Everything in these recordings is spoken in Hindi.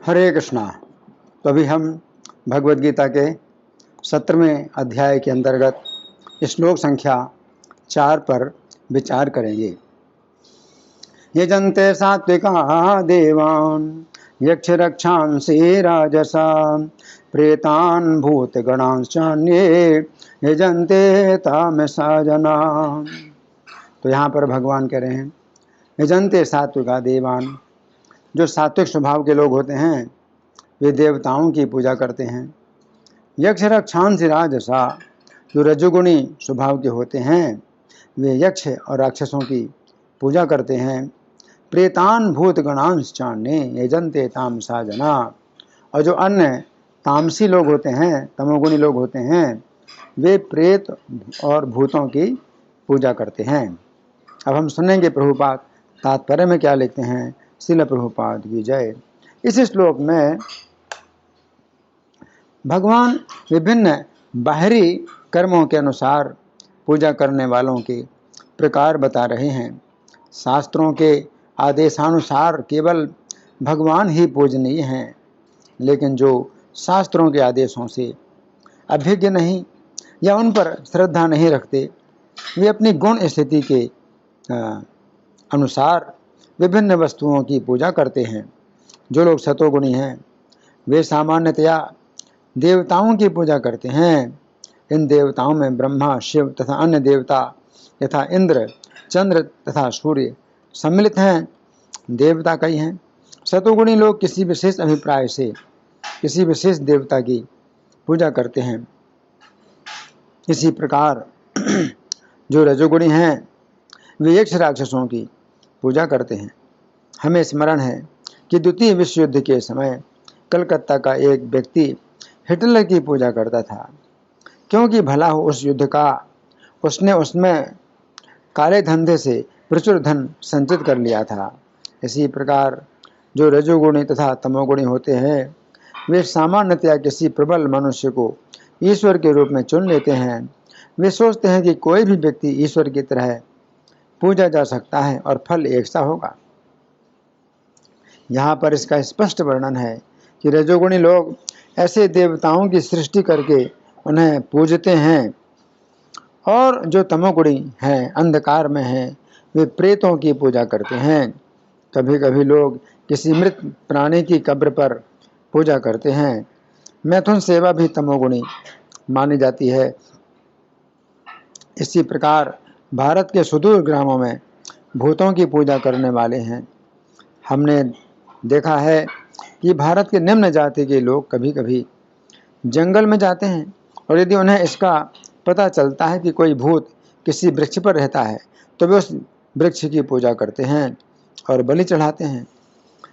हरे कृष्णा। तो अभी हम भगवद गीता के 17वें अध्याय के अंतर्गत श्लोक संख्या 4 पर विचार करेंगे। यजन्ते सात्विका देवान् यक्ष रक्षांसि राजसा प्रेतान् भूतगणांश्चान्ये यजन्ते तामसा जना। तो यहाँ पर भगवान कह रहे हैं यजन्ते सात्विका देवान्, जो सात्विक स्वभाव के लोग होते हैं वे देवताओं की पूजा करते हैं। यक्ष रक्षांस राजसा, जो रजोगुणी स्वभाव के होते हैं वे यक्ष और राक्षसों की पूजा करते हैं। प्रेतान भूत गणांश चान्य यजन्ते तामसा जना, और जो अन्य तामसी लोग होते हैं, तमोगुणी लोग होते हैं, वे प्रेत और भूतों की पूजा करते हैं। अब हम सुनेंगे प्रभुपाद तात्पर्य में क्या लिखते हैं। श्रील प्रभुपाद की जय। इस श्लोक में भगवान विभिन्न बाहरी कर्मों के अनुसार पूजा करने वालों के प्रकार बता रहे हैं। शास्त्रों के आदेशानुसार केवल भगवान ही पूजनीय हैं, लेकिन जो शास्त्रों के आदेशों से अभिज्ञ नहीं या उन पर श्रद्धा नहीं रखते, वे अपनी गुण स्थिति के अनुसार विभिन्न वस्तुओं की पूजा करते हैं। जो लोग सतोगुणी हैं वे सामान्यतया देवताओं की पूजा करते हैं। इन देवताओं में ब्रह्मा, शिव तथा अन्य देवता यथा इंद्र, चंद्र तथा सूर्य सम्मिलित हैं। देवता कई हैं। सतोगुणी लोग किसी विशेष अभिप्राय से किसी विशेष देवता की पूजा करते हैं। इसी प्रकार जो रजोगुणी हैं वे यक्ष राक्षसों की पूजा करते हैं। हमें स्मरण है कि द्वितीय विश्व युद्ध के समय कलकत्ता का एक व्यक्ति हिटलर की पूजा करता था, क्योंकि भला हो उस युद्ध का उसने उसमें काले धंधे से प्रचुर धन संचित कर लिया था। इसी प्रकार जो रजोगुणी तथा तमोगुणी होते हैं वे सामान्यतया किसी प्रबल मनुष्य को ईश्वर के रूप में चुन लेते हैं। वे सोचते हैं कि कोई भी व्यक्ति ईश्वर की तरह पूजा जा सकता है और फल एक सा होगा। यहाँ पर इसका स्पष्ट वर्णन है कि रजोगुणी लोग ऐसे देवताओं की सृष्टि करके उन्हें पूजते हैं, और जो तमोगुणी हैं, अंधकार में हैं, वे प्रेतों की पूजा करते हैं। कभी कभी लोग किसी मृत प्राणी की कब्र पर पूजा करते हैं। मैथुन सेवा भी तमोगुणी मानी जाती है। इसी प्रकार भारत के सुदूर ग्रामों में भूतों की पूजा करने वाले हैं। हमने देखा है कि भारत के निम्न जाति के लोग कभी कभी जंगल में जाते हैं, और यदि उन्हें इसका पता चलता है कि कोई भूत किसी वृक्ष पर रहता है तो वे उस वृक्ष की पूजा करते हैं और बलि चढ़ाते हैं।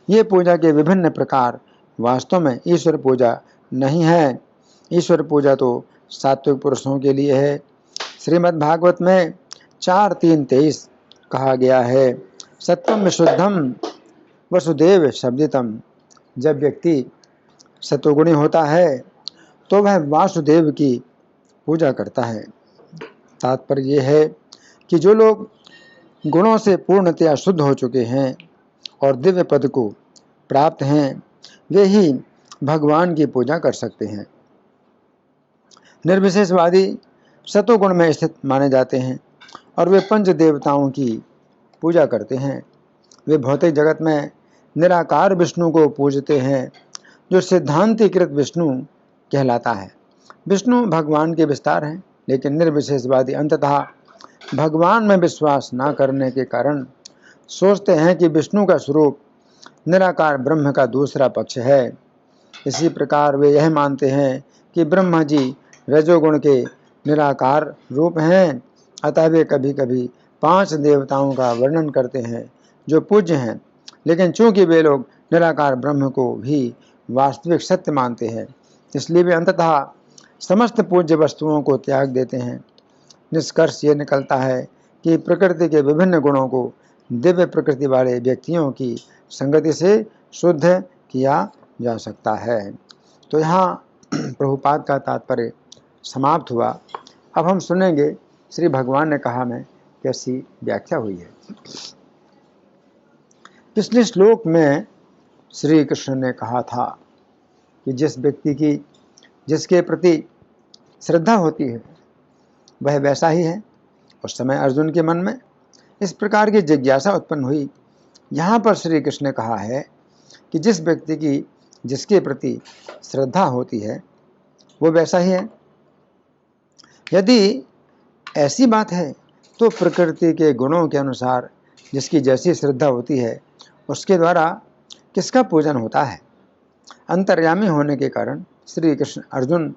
ये पूजा के विभिन्न प्रकार वास्तव में ईश्वर पूजा नहीं है। ईश्वर पूजा तो सात्विक पुरुषों के लिए है। श्रीमद् भागवत में 4:3-23 कहा गया है, सत्वम विशुद्धम वसुदेव शब्दितम। जब व्यक्ति सतोगुणी होता है तो वह वासुदेव की पूजा करता है। तात्पर्य यह है कि जो लोग गुणों से पूर्णतया शुद्ध हो चुके हैं और दिव्य पद को प्राप्त हैं, वे ही भगवान की पूजा कर सकते हैं। निर्विशेषवादी सतोगुण में स्थित माने जाते हैं और वे पंच देवताओं की पूजा करते हैं। वे भौतिक जगत में निराकार विष्णु को पूजते हैं, जो सिद्धांतीकृत विष्णु कहलाता है। विष्णु भगवान के विस्तार हैं, लेकिन निर्विशेषवादी अंततः भगवान में विश्वास न करने के कारण सोचते हैं कि विष्णु का स्वरूप निराकार ब्रह्म का दूसरा पक्ष है। इसी प्रकार वे यह मानते हैं कि ब्रह्मा जी रजोगुण के निराकार रूप हैं। अतः वे कभी कभी 5 देवताओं का वर्णन करते हैं जो पूज्य हैं, लेकिन चूंकि वे लोग निराकार ब्रह्म को भी वास्तविक सत्य मानते हैं, इसलिए वे अंततः समस्त पूज्य वस्तुओं को त्याग देते हैं। निष्कर्ष ये निकलता है कि प्रकृति के विभिन्न गुणों को दिव्य प्रकृति वाले व्यक्तियों की संगति से शुद्ध किया जा सकता है। तो यहाँ प्रभुपाद का तात्पर्य समाप्त हुआ। अब हम सुनेंगे श्री भगवान ने कहा में कैसी व्याख्या हुई है। पिछले श्लोक में श्री कृष्ण ने कहा था कि जिस व्यक्ति की जिसके प्रति श्रद्धा होती है वह वैसा ही है। उस समय अर्जुन के मन में इस प्रकार की जिज्ञासा उत्पन्न हुई। यहाँ पर श्री कृष्ण ने कहा है कि जिस व्यक्ति की जिसके प्रति श्रद्धा होती है वो वैसा ही है। यदि ऐसी बात है तो प्रकृति के गुणों के अनुसार जिसकी जैसी श्रद्धा होती है उसके द्वारा किसका पूजन होता है। अंतर्यामी होने के कारण श्री कृष्ण अर्जुन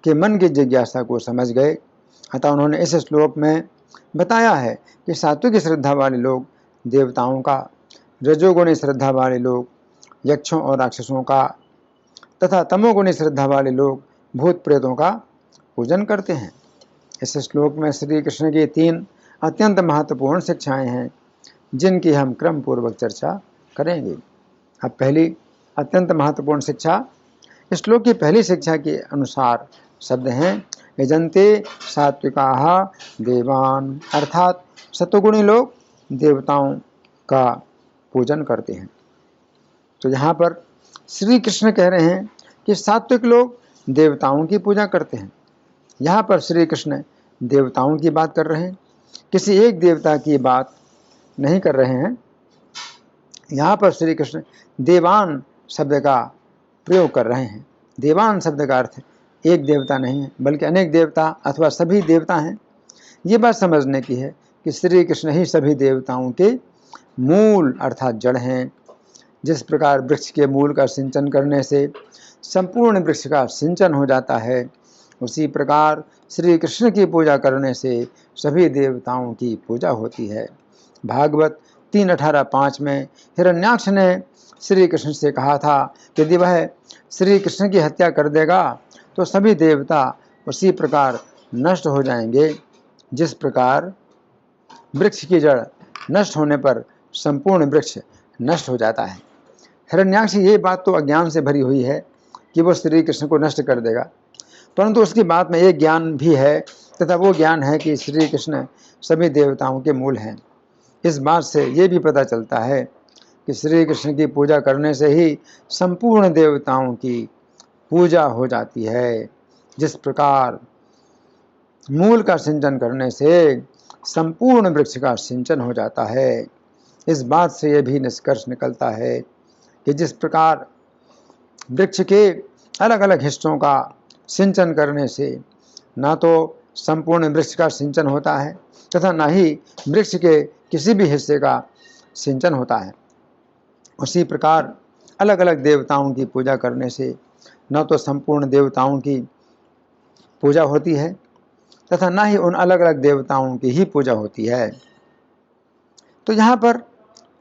के मन की जिज्ञासा को समझ गए। अतः उन्होंने इस श्लोक में बताया है कि सात्विक श्रद्धा वाले लोग देवताओं का, रजोगुणी श्रद्धा वाले लोग यक्षों और राक्षसों का तथा तमोगुणी श्रद्धा वाले लोग भूत प्रेतों का पूजन करते हैं। इस श्लोक में श्री कृष्ण की 3 अत्यंत महत्वपूर्ण शिक्षाएं हैं जिनकी हम क्रम पूर्वक चर्चा करेंगे। अब पहली अत्यंत महत्वपूर्ण शिक्षा, इस श्लोक की पहली शिक्षा के अनुसार शब्द हैं यजन्ते सात्विकाः देवान्, अर्थात सत्वगुणी लोग देवताओं का पूजन करते हैं। तो यहाँ पर श्री कृष्ण कह रहे हैं कि सात्विक लोग देवताओं की पूजा करते हैं। यहाँ पर श्री कृष्ण देवताओं की बात कर रहे हैं, किसी एक देवता की बात नहीं कर रहे हैं। यहाँ पर श्री कृष्ण देवान शब्द का प्रयोग कर रहे हैं। देवान शब्द का अर्थ एक देवता नहीं है बल्कि अनेक देवता अथवा सभी देवता हैं। ये बात समझने की है कि श्री कृष्ण ही सभी देवताओं के मूल अर्थात जड़ हैं। जिस प्रकार वृक्ष के मूल का सिंचन करने से संपूर्ण वृक्ष का सिंचन हो जाता है, उसी प्रकार श्री कृष्ण की पूजा करने से सभी देवताओं की पूजा होती है। भागवत 3:18-5 में हिरण्याक्ष ने श्री कृष्ण से कहा था कि यदि वह श्री कृष्ण की हत्या कर देगा तो सभी देवता उसी प्रकार नष्ट हो जाएंगे जिस प्रकार वृक्ष की जड़ नष्ट होने पर संपूर्ण वृक्ष नष्ट हो जाता है। हिरण्याक्ष ये बात तो अज्ञान से भरी हुई है कि वो श्री कृष्ण को नष्ट कर देगा, परंतु उसकी बात में एक ज्ञान भी है तथा वो ज्ञान है कि श्री कृष्ण सभी देवताओं के मूल हैं। इस बात से ये भी पता चलता है कि श्री कृष्ण की पूजा करने से ही संपूर्ण देवताओं की पूजा हो जाती है। जिस प्रकार मूल का सिंचन करने से संपूर्ण वृक्ष का सिंचन हो जाता है। इस बात से यह भी निष्कर्ष निकलता है कि जिस प्रकार वृक्ष के अलग अलग हिस्सों का सिंचन करने से ना तो संपूर्ण वृक्ष का सिंचन होता है तथा ना ही वृक्ष के किसी भी हिस्से का सिंचन होता है, उसी प्रकार अलग अलग देवताओं की पूजा करने से न तो संपूर्ण देवताओं की पूजा होती है तथा ना ही उन अलग अलग देवताओं की ही पूजा होती है। तो यहाँ पर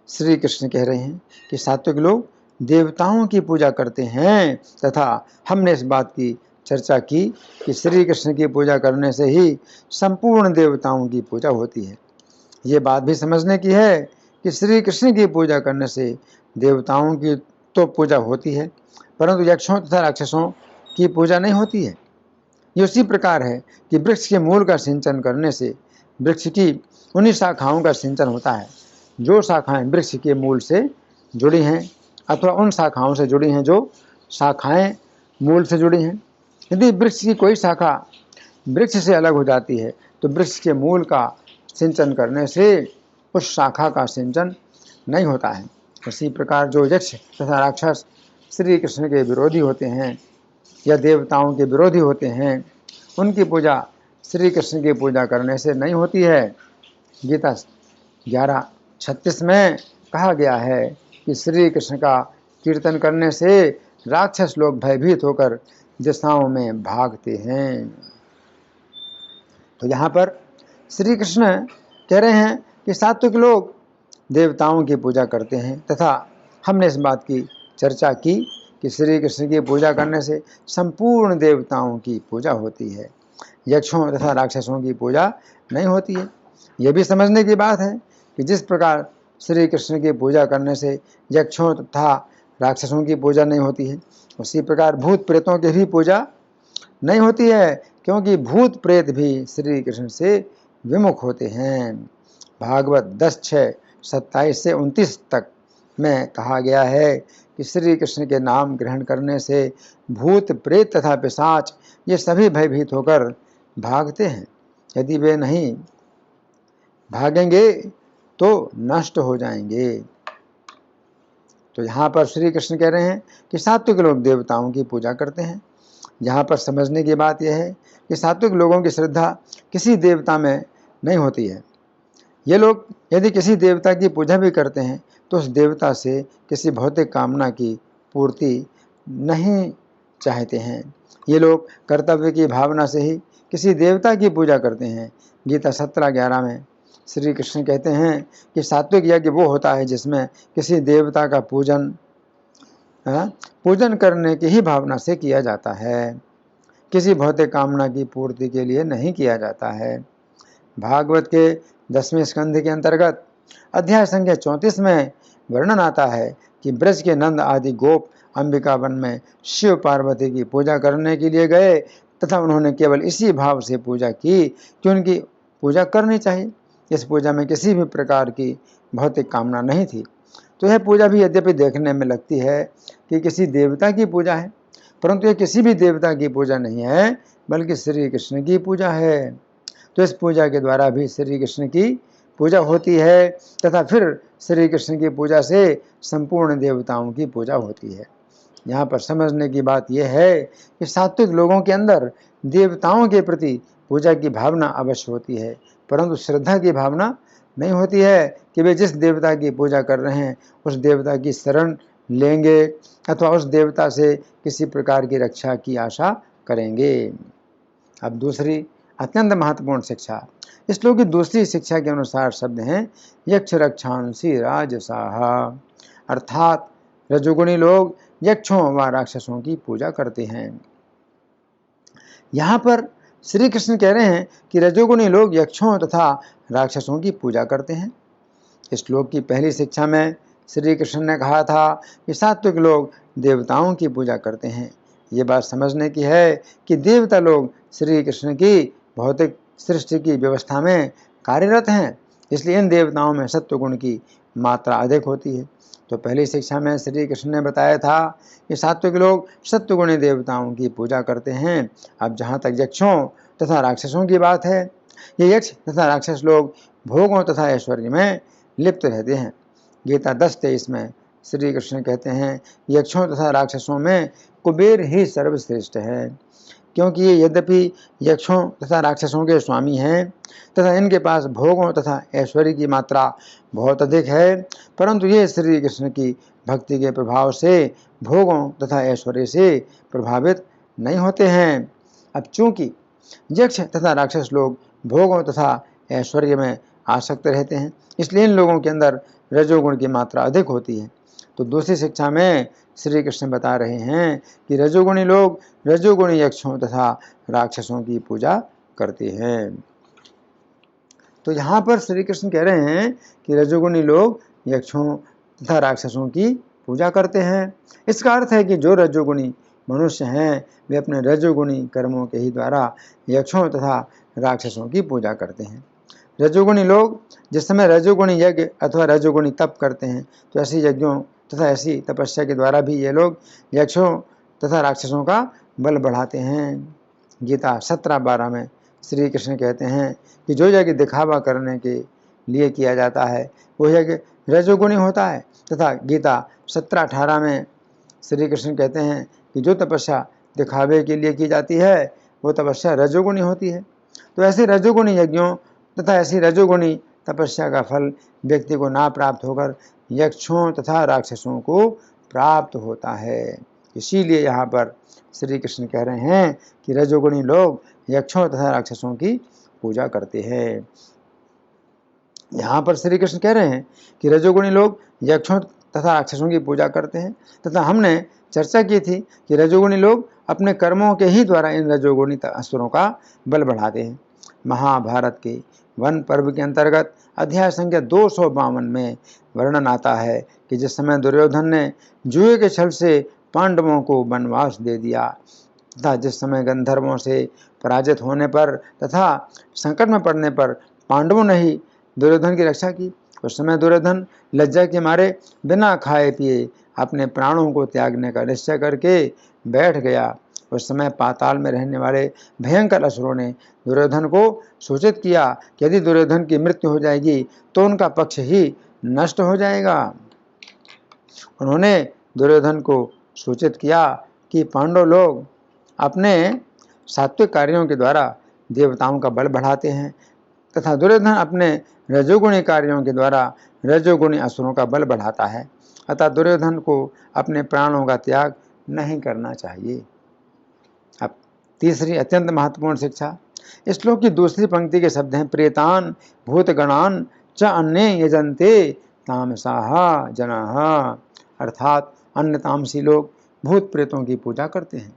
श्री कृष्ण कह रहे हैं कि सात्विक लोग देवताओं की पूजा करते हैं तथा हमने इस बात की चर्चा की कि श्री कृष्ण की पूजा करने से ही संपूर्ण देवताओं की पूजा होती है। ये बात भी समझने की है कि श्री कृष्ण की पूजा करने से देवताओं की तो पूजा होती है परंतु यक्षों तथा राक्षसों की पूजा नहीं होती है। ये उसी प्रकार है कि वृक्ष के मूल का सिंचन करने से वृक्ष की उन्हीं शाखाओं का सिंचन होता है जो शाखाएं वृक्ष के मूल से जुड़ी हैं अथवा उन शाखाओं से जुड़ी हैं जो शाखाएं मूल से जुड़ी हैं। यदि वृक्ष की कोई शाखा वृक्ष से अलग हो जाती है तो वृक्ष के मूल का सिंचन करने से उस शाखा का सिंचन नहीं होता है। उसी प्रकार जो यक्ष तथा राक्षस श्री कृष्ण के विरोधी होते हैं या देवताओं के विरोधी होते हैं, उनकी पूजा श्री कृष्ण की पूजा करने से नहीं होती है। गीता 11:36 में कहा गया है कि श्री कृष्ण का कीर्तन करने से राक्षस लोग भयभीत होकर दिशाओं में भागते हैं। तो यहाँ पर श्री कृष्ण कह रहे हैं कि सात्विक लोग देवताओं की पूजा करते हैं तथा हमने इस बात की चर्चा की कि श्री कृष्ण की पूजा करने से संपूर्ण देवताओं की पूजा होती है, यक्षों तथा राक्षसों की पूजा नहीं होती है। यह भी समझने की बात है कि जिस प्रकार श्री कृष्ण की पूजा करने से यक्षों तथा राक्षसों की पूजा नहीं होती है, उसी प्रकार भूत प्रेतों की भी पूजा नहीं होती है, क्योंकि भूत प्रेत भी श्री कृष्ण से विमुख होते हैं। भागवत 10:6-27 से 29 तक में कहा गया है कि श्री कृष्ण के नाम ग्रहण करने से भूत प्रेत तथा पिशाच ये सभी भयभीत होकर भागते हैं। यदि वे नहीं भागेंगे तो नष्ट हो जाएंगे। तो यहाँ पर श्री कृष्ण कह रहे हैं कि सात्विक लोग देवताओं की पूजा करते हैं। यहाँ पर समझने की बात यह है कि सात्विक लोगों की श्रद्धा किसी देवता में नहीं होती है। ये लोग यदि किसी देवता की पूजा भी करते हैं तो उस देवता से किसी भौतिक कामना की पूर्ति नहीं चाहते हैं। ये लोग कर्तव्य की भावना से ही किसी देवता की पूजा करते हैं। गीता 17:11 में श्री कृष्ण कहते हैं कि सात्विक यज्ञ वो होता है जिसमें किसी देवता का पूजन करने की ही भावना से किया जाता है, किसी भौतिक कामना की पूर्ति के लिए नहीं किया जाता है। भागवत के 10वें स्कंध के अंतर्गत अध्याय संख्या 34 में वर्णन आता है कि ब्रज के नंद आदि गोप अंबिका वन में शिव पार्वती की पूजा करने के लिए गए तथा उन्होंने केवल इसी भाव से पूजा की कि उनकी पूजा करनी चाहिए। इस पूजा में किसी भी प्रकार की भौतिक कामना नहीं थी। तो यह पूजा भी यद्यपि देखने में लगती है कि किसी देवता की पूजा है, परंतु यह किसी भी देवता की पूजा नहीं है बल्कि श्री कृष्ण की पूजा है। तो इस पूजा के द्वारा भी श्री कृष्ण की पूजा होती है तथा फिर श्री कृष्ण की पूजा से संपूर्ण देवताओं की पूजा होती है। यहाँ पर समझने की बात यह है कि सात्विक लोगों के अंदर देवताओं के प्रति पूजा की भावना अवश्य होती है, परंतु श्रद्धा की भावना नहीं होती है कि वे जिस देवता की पूजा कर रहे हैं उस देवता की शरण लेंगे अथवा उस देवता से किसी प्रकार की रक्षा की आशा करेंगे। अब दूसरी अत्यंत महत्वपूर्ण शिक्षा, इस श्लोक की दूसरी शिक्षा के अनुसार शब्द हैं यक्ष रक्षांसी राजसाः, अर्थात रजोगुणी लोग यक्षों व राक्षसों की पूजा करते हैं। यहाँ पर श्री कृष्ण कह रहे हैं कि रजोगुणी लोग यक्षों तथा राक्षसों की पूजा करते हैं। इस श्लोक की पहली शिक्षा में श्री कृष्ण ने कहा था कि सात्विक लोग देवताओं की पूजा करते हैं। ये बात समझने की है कि देवता लोग श्री कृष्ण की भौतिक सृष्टि की व्यवस्था में कार्यरत हैं, इसलिए इन देवताओं में सत्वगुण की मात्रा अधिक होती है। तो पहली शिक्षा में श्री कृष्ण ने बताया था कि सात्विक लोग सत्वगुणी देवताओं की पूजा करते हैं। अब जहाँ तक यक्षों तथा राक्षसों की बात है, ये यक्ष तथा राक्षस लोग भोगों तथा ऐश्वर्य में लिप्त रहते हैं। गीता 10:23 में श्री कृष्ण कहते हैं यक्षों तथा राक्षसों में कुबेर ही सर्वश्रेष्ठ है, क्योंकि ये यद्यपि यक्षों तथा राक्षसों के स्वामी हैं तथा इनके पास भोगों तथा ऐश्वर्य की मात्रा बहुत अधिक है, परंतु ये श्री कृष्ण की भक्ति के प्रभाव से भोगों तथा ऐश्वर्य से प्रभावित नहीं होते हैं। अब चूंकि यक्ष तथा राक्षस लोग भोगों तथा ऐश्वर्य में आसक्त रहते हैं, इसलिए इन लोगों के अंदर रजोगुण की मात्रा अधिक होती है। तो दूसरी शिक्षा में श्री कृष्ण बता रहे हैं कि रजोगुणी लोग रजोगुणी यक्षों तथा राक्षसों की पूजा करते हैं। तो यहाँ पर श्री कृष्ण कह रहे हैं कि रजोगुणी लोग यक्षों तथा राक्षसों की पूजा करते हैं। इसका अर्थ है कि जो रजोगुणी मनुष्य हैं वे अपने रजोगुणी कर्मों के ही द्वारा यक्षों तथा राक्षसों की पूजा करते हैं। रजोगुणी लोग जिस समय रजोगुणी यज्ञ अथवा रजोगुणी तप करते हैं तो ऐसी यज्ञों तथा ऐसी तपस्या के द्वारा भी ये लोग यक्षों तथा राक्षसों का बल बढ़ाते हैं। गीता 17:12 में श्री कृष्ण कहते हैं कि जो यज्ञ दिखावा करने के लिए किया जाता है वो यज्ञ रजोगुणी होता है, तथा गीता 17:18 में श्री कृष्ण कहते हैं कि जो तपस्या दिखावे के लिए की जाती है वो तपस्या रजोगुणी होती है। तो ऐसे रजोगुणी यज्ञों तथा ऐसी रजोगुणी तपस्या का फल व्यक्ति को ना प्राप्त होकर यक्षों तथा राक्षसों को प्राप्त होता है। इसीलिए यहाँ पर श्री कृष्ण कह रहे हैं कि रजोगुणी लोग यक्षों तथा राक्षसों की पूजा करते हैं। यहाँ पर श्री कृष्ण कह रहे हैं कि रजोगुणी लोग यक्षों तथा राक्षसों की पूजा करते हैं, तथा हमने चर्चा की थी कि रजोगुणी लोग अपने कर्मों के ही द्वारा इन रजोगुणी असुरों का बल बढ़ाते हैं। महाभारत के वन पर्व के अंतर्गत अध्याय संख्या 252 में वर्णन आता है कि जिस समय दुर्योधन ने जुए के छल से पांडवों को वनवास दे दिया तथा जिस समय गंधर्वों से पराजित होने पर तथा संकट में पड़ने पर पांडवों ने ही दुर्योधन की रक्षा की, उस समय दुर्योधन लज्जा के मारे बिना खाए पिए अपने प्राणों को त्यागने का निश्चय करके बैठ गया। उस समय पाताल में रहने वाले भयंकर असुरों ने दुर्योधन को सूचित किया कि यदि दुर्योधन की मृत्यु हो जाएगी तो उनका पक्ष ही नष्ट हो जाएगा। उन्होंने दुर्योधन को सूचित किया कि पांडव लोग अपने सात्विक कार्यों के द्वारा देवताओं का बल बढ़ाते हैं तथा दुर्योधन अपने रजोगुणी कार्यों के द्वारा रजोगुणी असुरों का बल बढ़ाता है, अतः दुर्योधन को अपने प्राणों का त्याग नहीं करना चाहिए। अब तीसरी अत्यंत महत्वपूर्ण शिक्षा। इस श्लोक की दूसरी पंक्ति के शब्द हैं प्रेतान भूतगणान च अन्ये यजन्ते तामसाः जनाः, अर्थात अन्य तामसी लोग भूत प्रेतों की पूजा करते हैं।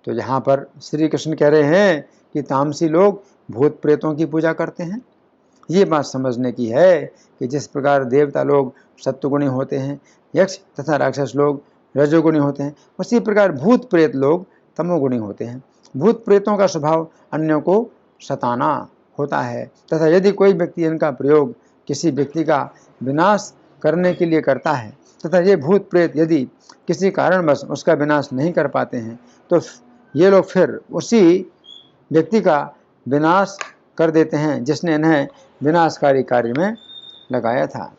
तो यहाँ पर श्री कृष्ण कह रहे हैं कि तामसी लोग भूत प्रेतों की पूजा करते हैं। ये बात समझने की है कि जिस प्रकार देवता लोग सत्वगुणी होते हैं, यक्ष तथा राक्षस लोग रजोगुणी होते हैं, उसी प्रकार भूत प्रेत लोग तमोगुणी होते हैं। भूत प्रेतों का स्वभाव अन्यों को सताना होता है तथा यदि कोई व्यक्ति इनका प्रयोग किसी व्यक्ति का विनाश करने के लिए करता है तथा ये भूत प्रेत यदि किसी कारणवश उसका विनाश नहीं कर पाते हैं तो ये लोग फिर उसी व्यक्ति का विनाश कर देते हैं जिसने इन्हें विनाशकारी कार्य में लगाया था।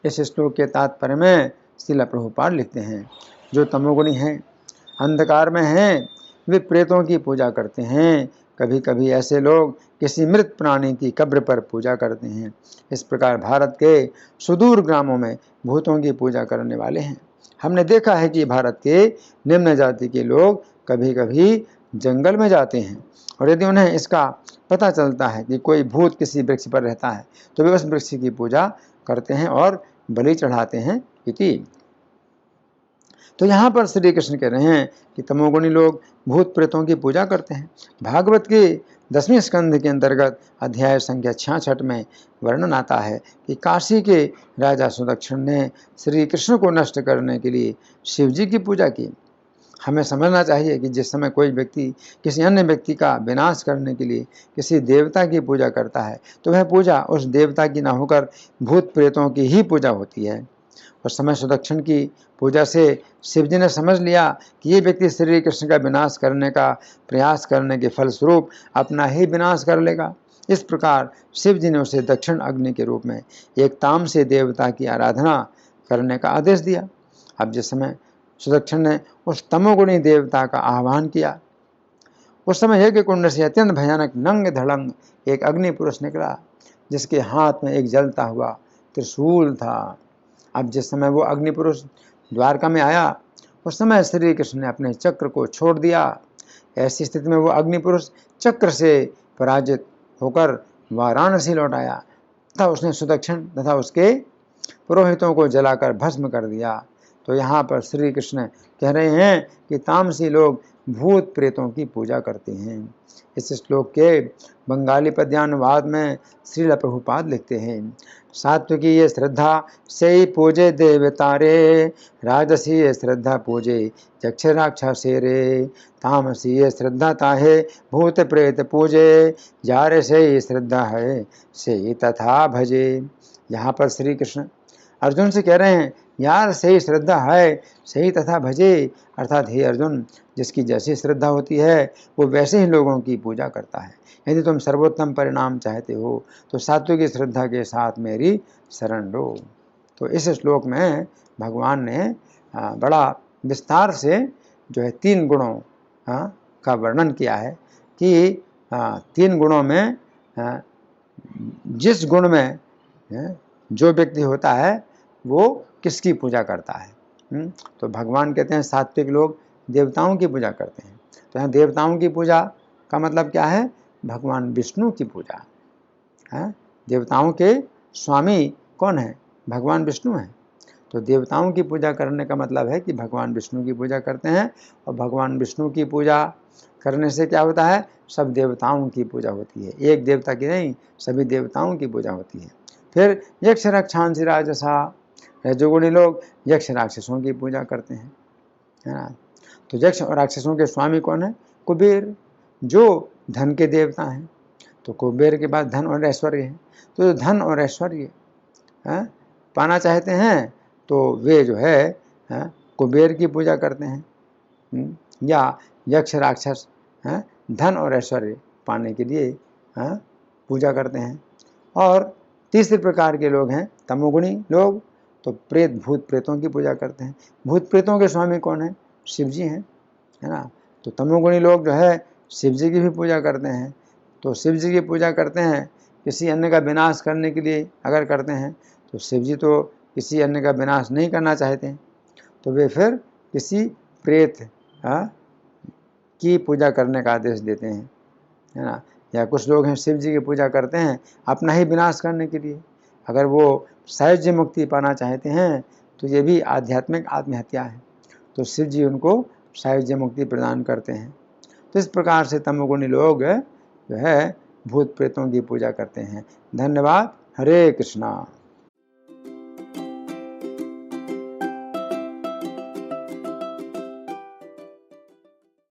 इस श्लोक के तात्पर्य में श्रील प्रभुपाद लिखते हैं, जो तमोगुणी हैं, अंधकार में हैं, वे प्रेतों की पूजा करते हैं। कभी कभी ऐसे लोग किसी मृत प्राणी की कब्र पर पूजा करते हैं। इस प्रकार भारत के सुदूर ग्रामों में भूतों की पूजा करने वाले हैं। हमने देखा है कि भारत के निम्न जाति के लोग कभी कभी जंगल में जाते हैं और यदि उन्हें इसका पता चलता है कि कोई भूत किसी वृक्ष पर रहता है तो वे उस वृक्ष की पूजा करते हैं और बलि चढ़ाते हैं इति। तो यहाँ पर श्री कृष्ण कह रहे हैं कि तमोगुणी लोग भूत प्रेतों की पूजा करते हैं। भागवत के 10वें स्कंध के अंतर्गत अध्याय संख्या 66 में वर्णन आता है कि काशी के राजा सुदक्षिण ने श्री कृष्ण को नष्ट करने के लिए शिव जी की पूजा की। हमें समझना चाहिए कि जिस समय कोई व्यक्ति किसी अन्य व्यक्ति का विनाश करने के लिए किसी देवता की पूजा करता है तो वह पूजा उस देवता की न होकर भूत प्रेतों की ही पूजा होती है। उस समय सुदक्षिण की पूजा से शिव जी ने समझ लिया कि ये व्यक्ति श्री कृष्ण का विनाश करने का प्रयास करने के फलस्वरूप अपना ही विनाश कर लेगा। इस प्रकार शिव जी ने उसे दक्षिण अग्नि के रूप में एक तामसी देवता की आराधना करने का आदेश दिया। अब जिस समय सुदक्षिण ने उस तमोगुणी देवता का आह्वान किया, उस समय यज्ञ कुंड से अत्यंत भयानक नंग धड़ंग एक अग्नि पुरुष निकला जिसके हाथ में एक जलता हुआ त्रिशूल था। अब जिस समय वो अग्नि पुरुष द्वारका में आया उस समय श्री कृष्ण ने अपने चक्र को छोड़ दिया। ऐसी स्थिति में वो अग्नि पुरुष चक्र से पराजित होकर वाराणसी लौट आया तथा उसने सुदक्षिण तथा उसके पुरोहितों को जलाकर भस्म कर दिया। तो यहाँ पर श्री कृष्ण कह रहे हैं कि तामसी लोग भूत प्रेतों की पूजा करते हैं। इस श्लोक के बंगाली पद्यानुवाद में श्रील प्रभुपाद लिखते हैं, सात्विकी ये श्रद्धा से पूजे देवतारे, राजसी ये श्रद्धा पूजे यक्ष राक्षसे रे, तामसी ये श्रद्धा ताहे भूत प्रेत पूजे, जारे से ये श्रद्धा है से तथा भजे। यहाँ पर श्री कृष्ण अर्जुन से कह रहे हैं, यार सही श्रद्धा है सही तथा भजे, अर्थात हे अर्जुन, जिसकी जैसी श्रद्धा होती है वो वैसे ही लोगों की पूजा करता है। यदि तुम सर्वोत्तम परिणाम चाहते हो तो सात्विक श्रद्धा के साथ मेरी शरण लो। तो इस श्लोक में भगवान ने बड़ा विस्तार से जो है 3 गुणों का वर्णन किया है कि 3 गुणों में जिस गुण में जो व्यक्ति होता है वो किसकी पूजा करता है। तो भगवान कहते हैं सात्विक लोग देवताओं की पूजा करते हैं। तो यहाँ देवताओं की पूजा का मतलब क्या है? भगवान विष्णु की पूजा है। देवताओं के स्वामी कौन है? भगवान विष्णु हैं। तो देवताओं की पूजा करने का मतलब है कि भगवान विष्णु की पूजा करते हैं और भगवान विष्णु की पूजा करने से क्या होता है? सब देवताओं की पूजा होती है, एक देवता की नहीं, सभी देवताओं की पूजा होती है। फिर यक्ष रक्षांसि राजसा, रजोगुणी लोग यक्ष राक्षसों की पूजा करते हैं, है ना। तो यक्ष और राक्षसों के स्वामी कौन है? कुबेर, जो धन के देवता हैं। तो कुबेर के बाद धन और ऐश्वर्य है। तो जो धन और ऐश्वर्य पाना चाहते हैं तो वे जो है कुबेर की पूजा करते हैं, या यक्ष राक्षस धन और ऐश्वर्य पाने के लिए पूजा करते हैं। और तीसरे प्रकार के लोग हैं तमोगुणी लोग, तो प्रेत भूत प्रेतों की पूजा करते हैं। भूत प्रेतों के स्वामी कौन है? शिव जी हैं, है ना। तो तमोगुणी लोग जो है शिव जी की भी पूजा करते हैं। तो शिव जी की पूजा करते हैं किसी अन्य का विनाश करने के लिए अगर करते हैं, तो शिव जी तो किसी अन्य का विनाश नहीं करना चाहते हैं, तो वे फिर किसी प्रेत की पूजा करने का आदेश देते हैं, है ना। या कुछ लोग हैं शिव जी की पूजा करते हैं अपना ही विनाश करने के लिए। अगर वो सायुज्य मुक्ति पाना चाहते हैं तो ये भी आध्यात्मिक आत्महत्या है, तो शिव जी उनको सायुज्य मुक्ति प्रदान करते हैं। तो इस प्रकार से तमोगुणी लोग जो है भूत प्रेतों की पूजा करते हैं। धन्यवाद। हरे कृष्णा।